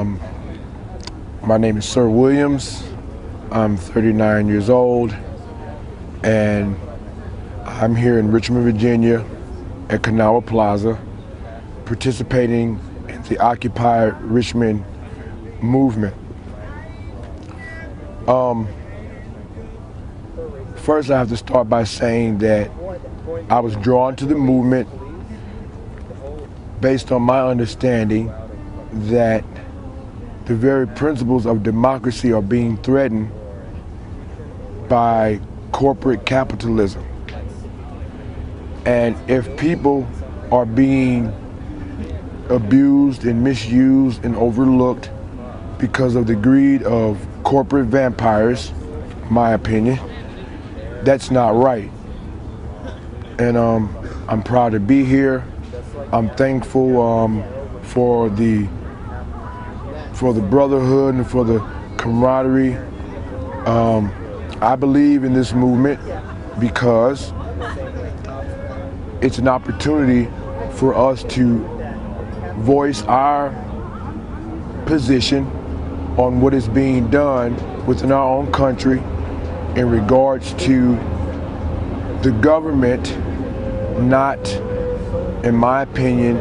My name is Sir Williams. I'm 39 years old, and I'm here in Richmond, Virginia at Kanawha Plaza, participating in the Occupy Richmond movement. First, I have to start by saying that I was drawn to the movement based on my understanding that the very principles of democracy are being threatened by corporate capitalism. And if people are being abused and misused and overlooked because of the greed of corporate vampires, in my opinion, that's not right. And I'm proud to be here. I'm thankful for the brotherhood and for the camaraderie. I believe in this movement because it's an opportunity for us to voice our position on what is being done within our own country in regards to the government not, in my opinion,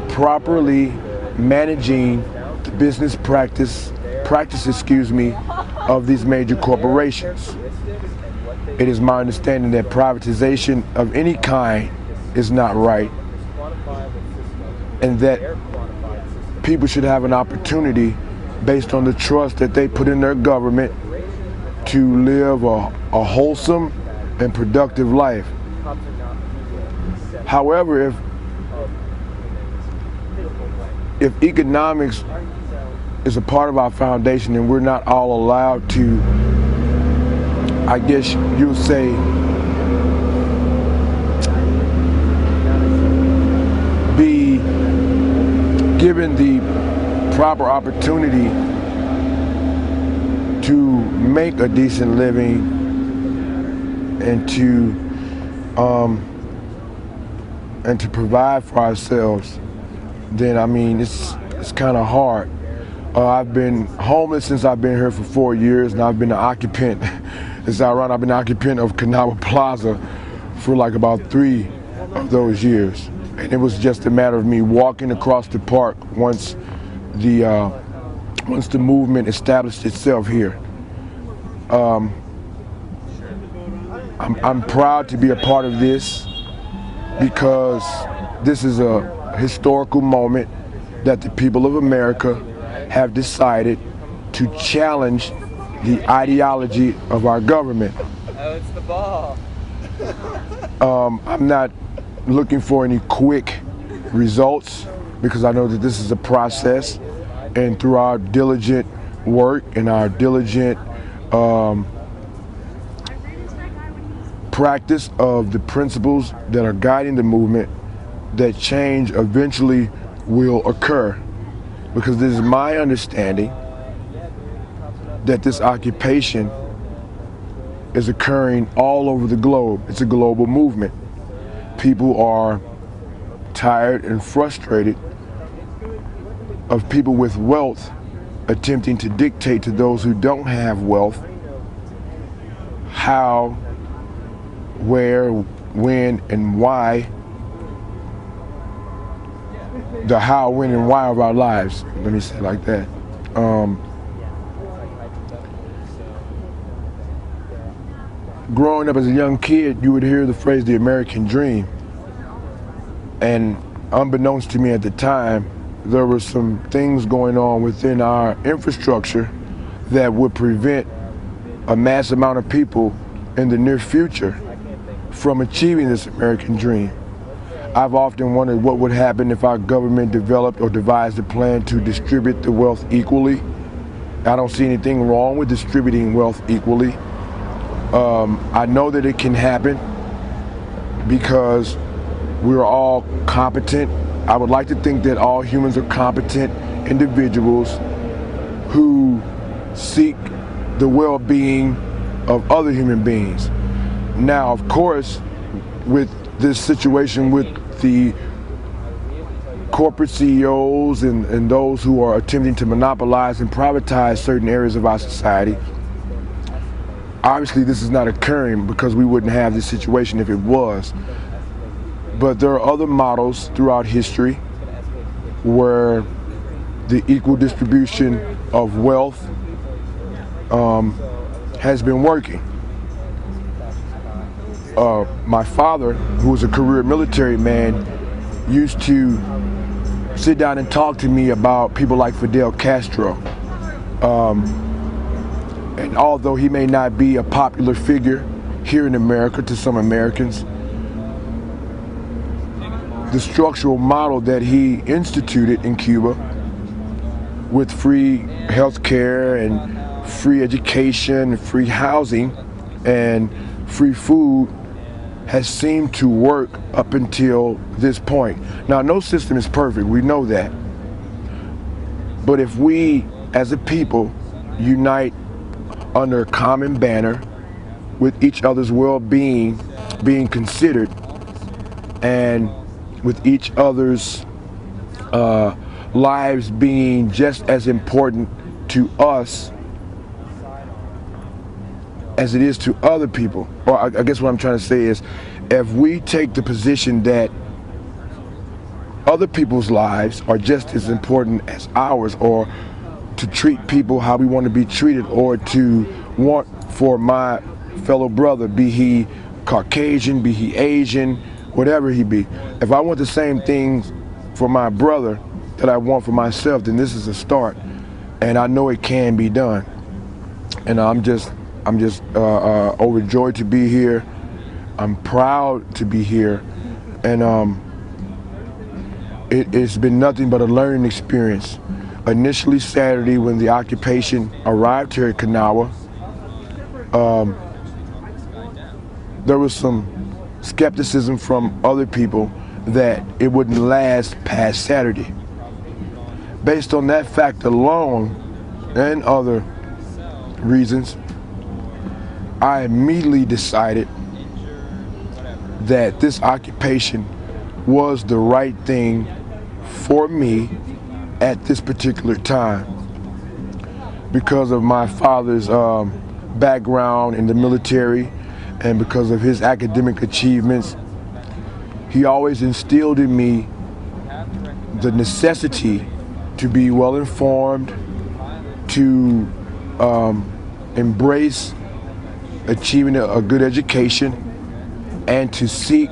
properly managing the business practice of these major corporations. It is my understanding that privatization of any kind is not right, and that people should have an opportunity, based on the trust that they put in their government, to live a wholesome and productive life. However, if economics is a part of our foundation and we're not all allowed to, I guess you'll say, be given the proper opportunity to make a decent living and to provide for ourselves, then I mean it's kind of hard. I've been homeless since I've been here for 4 years, and I've been an occupant. It's ironic, I've been an occupant of Kanawha Plaza for like about 3 of those years. And it was just a matter of me walking across the park once the movement established itself here. I'm proud to be a part of this because this is a historical moment that the people of America have decided to challenge the ideology of our government. Oh, it's the ball. I'm not looking for any quick results because I know that this is a process, and through our diligent work and our diligent practice of the principles that are guiding the movement, that change eventually will occur. Because this is my understanding that this occupation is occurring all over the globe. It's a global movement. People are tired and frustrated of people with wealth attempting to dictate to those who don't have wealth how, where, when, and why, the how, when, and why of our lives. Let me say it like that. Growing up as a young kid, you would hear the phrase, the American dream. And unbeknownst to me at the time, there were some things going on within our infrastructure that would prevent a mass amount of people in the near future from achieving this American dream. I've often wondered what would happen if our government developed or devised a plan to distribute the wealth equally. I don't see anything wrong with distributing wealth equally. I know that it can happen because we're all competent. I would like to think that all humans are competent individuals who seek the well-being of other human beings. Now, of course, with this situation with the corporate CEOs and those who are attempting to monopolize and privatize certain areas of our society. Obviously, this is not occurring because we wouldn't have this situation if it was. But there are other models throughout history where the equal distribution of wealth has been working. My father, who was a career military man, used to sit down and talk to me about people like Fidel Castro. And although he may not be a popular figure here in America to some Americans, the structural model that he instituted in Cuba with free health care and free education, free housing, and free food has seemed to work up until this point. Now, no system is perfect, we know that. But if we, as a people, unite under a common banner with each other's well-being being considered and with each other's lives being just as important to us as it is to other people. Or I guess what I'm trying to say is, if we take the position that other people's lives are just as important as ours, or to treat people how we want to be treated, or to want for my fellow brother, be he Caucasian, be he Asian, whatever he be, if I want the same things for my brother that I want for myself, then this is a start, and I know it can be done. And I'm just overjoyed to be here. I'm proud to be here, and it's been nothing but a learning experience. Initially Saturday, when the occupation arrived here at Kanawha, there was some skepticism from other people that it wouldn't last past Saturday. Based on that fact alone and other reasons, I immediately decided that this occupation was the right thing for me at this particular time because of my father's background in the military and because of his academic achievements. He always instilled in me the necessity to be well informed, to embrace achieving a good education, and to seek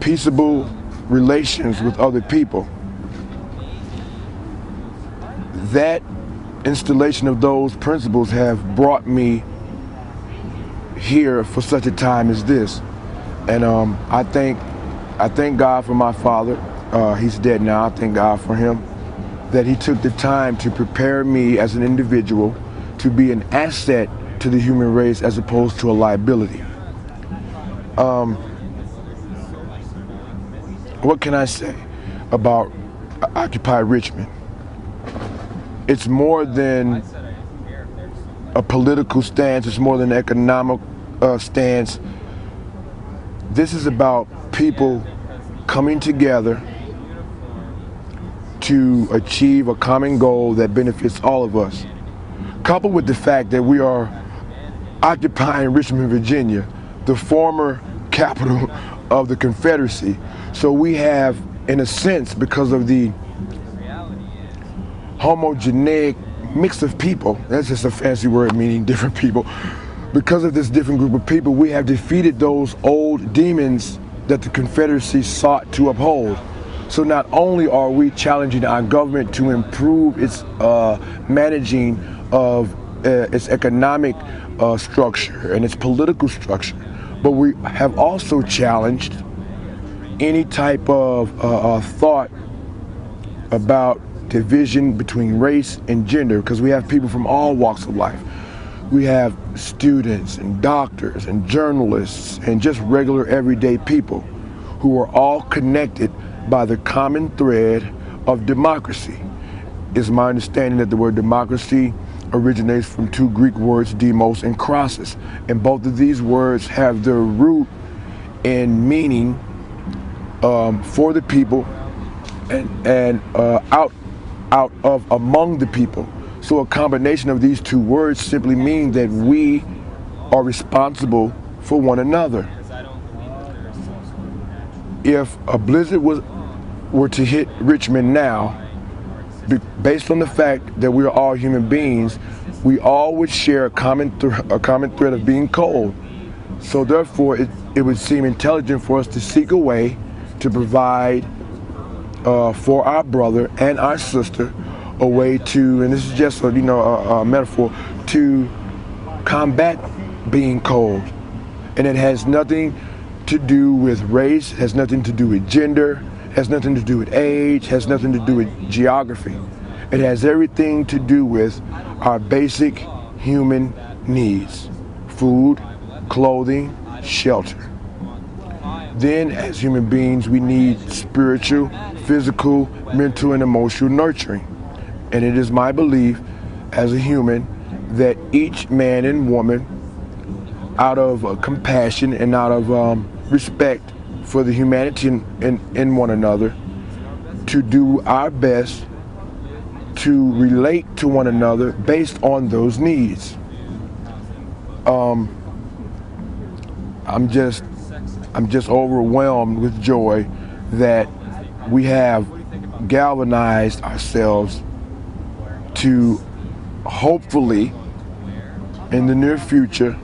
peaceable relations with other people. That installation of those principles have brought me here for such a time as this. And I thank God for my father. He's dead now. I thank God for him, that he took the time to prepare me as an individual to be an asset to the human race as opposed to a liability. What can I say about Occupy Richmond? It's more than a political stance. It's more than an economic stance. This is about people coming together to achieve a common goal that benefits all of us. Coupled with the fact that we are occupying Richmond, Virginia, the former capital of the Confederacy. So we have, in a sense, because of the homogeneic mix of people, that's just a fancy word meaning different people, because of this different group of people, we have defeated those old demons that the Confederacy sought to uphold. So not only are we challenging our government to improve its managing of its economic structure and its political structure, but we have also challenged any type of thought about division between race and gender, because we have people from all walks of life. We have students and doctors and journalists and just regular everyday people who are all connected by the common thread of democracy. It's my understanding that the word democracy originates from two Greek words, demos and crosses, and both of these words have their root in meaning for the people and out of among the people. So a combination of these two words simply mean that we are responsible for one another. If a blizzard were to hit Richmond now, based on the fact that we are all human beings, we all would share a common thread of being cold. So therefore, it would seem intelligent for us to seek a way to provide for our brother and our sister a way to, and this is just a metaphor, to combat being cold. And it has nothing to do with race, has nothing to do with gender, has nothing to do with age, has nothing to do with geography. It has everything to do with our basic human needs: food, clothing, shelter. Then, as human beings, we need spiritual, physical, mental, and emotional nurturing. And it is my belief as a human that each man and woman, out of compassion and out of respect for the humanity in one another, to do our best to relate to one another based on those needs. I'm just overwhelmed with joy that we have galvanized ourselves to hopefully in the near future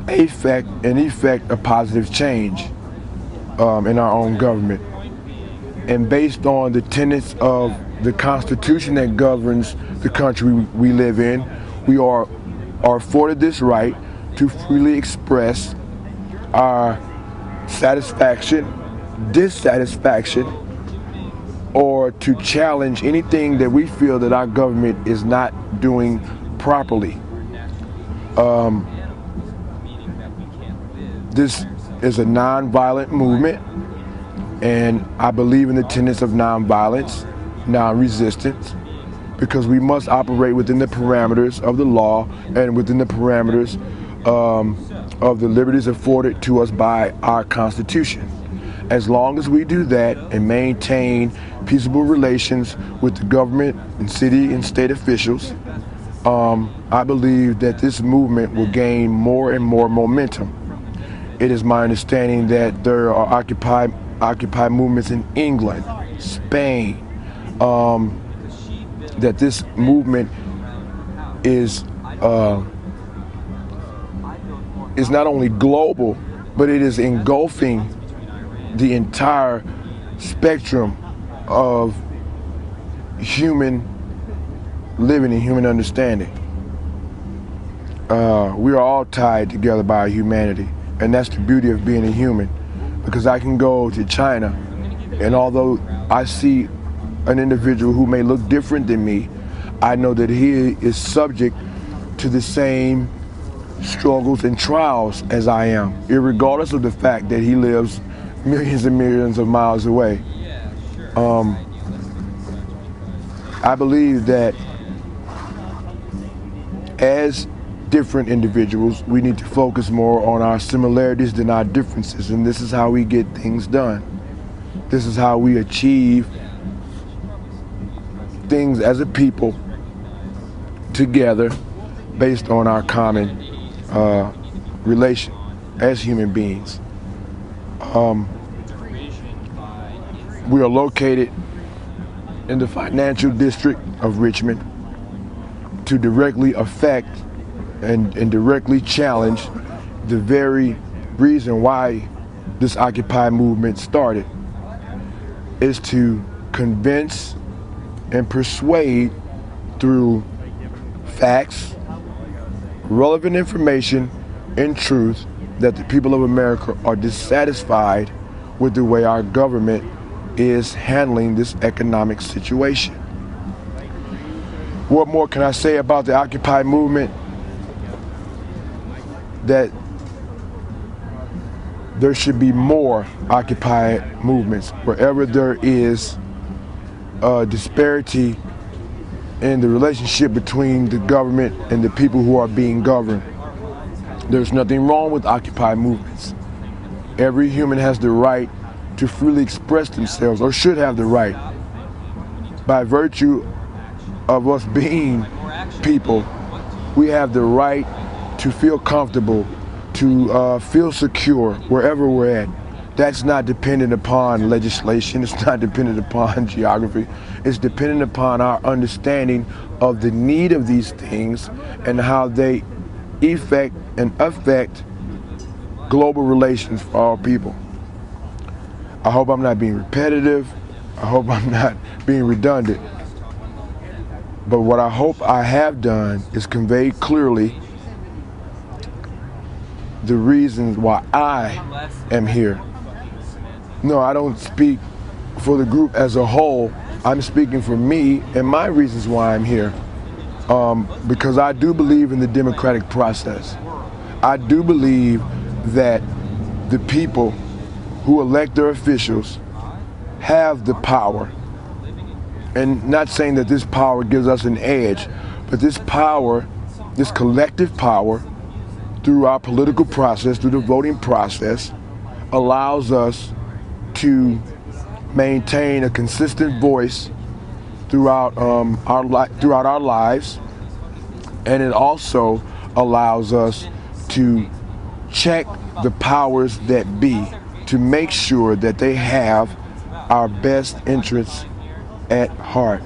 effect a positive change in our own government. And based on the tenets of the Constitution that governs the country we live in, we are afforded this right to freely express our satisfaction, dissatisfaction, or to challenge anything that we feel that our government is not doing properly. This is a nonviolent movement, and I believe in the tenets of nonviolence, non-resistance, because we must operate within the parameters of the law and within the parameters of the liberties afforded to us by our Constitution. As long as we do that and maintain peaceable relations with the government and city and state officials, I believe that this movement will gain more and more momentum. It is my understanding that there are Occupy movements in England, Spain, that this movement is not only global, but it is engulfing the entire spectrum of human living and human understanding. We are all tied together by humanity, and that's the beauty of being a human. Because I can go to China, and although I see an individual who may look different than me, I know that he is subject to the same struggles and trials as I am, irregardless of the fact that he lives millions and millions of miles away. I believe that as different individuals, we need to focus more on our similarities than our differences, and this is how we get things done. This is how we achieve things as a people together based on our common relation as human beings. We are located in the financial district of Richmond to directly affect and directly challenge the very reason why this Occupy movement started, is to convince and persuade through facts, relevant information, and truth that the people of America are dissatisfied with the way our government is handling this economic situation. What more can I say about the Occupy movement? That there should be more Occupy movements wherever there is a disparity in the relationship between the government and the people who are being governed. There's nothing wrong with Occupy movements. Every human has the right to freely express themselves, or should have the right, by virtue of us being people. We have the right to feel comfortable, to feel secure wherever we're at. That's not dependent upon legislation. It's not dependent upon geography. It's dependent upon our understanding of the need of these things and how they affect global relations for all people. I hope I'm not being repetitive. I hope I'm not being redundant. But what I hope I have done is convey clearly the reasons why I am here. No, I don't speak for the group as a whole. I'm speaking for me and my reasons why I'm here. Because I do believe in the democratic process. I do believe that the people who elect their officials have the power. And not saying that this power gives us an edge, but this power, this collective power, through our political process, through the voting process, allows us to maintain a consistent voice throughout our lives, and it also allows us to check the powers that be to make sure that they have our best interests at heart.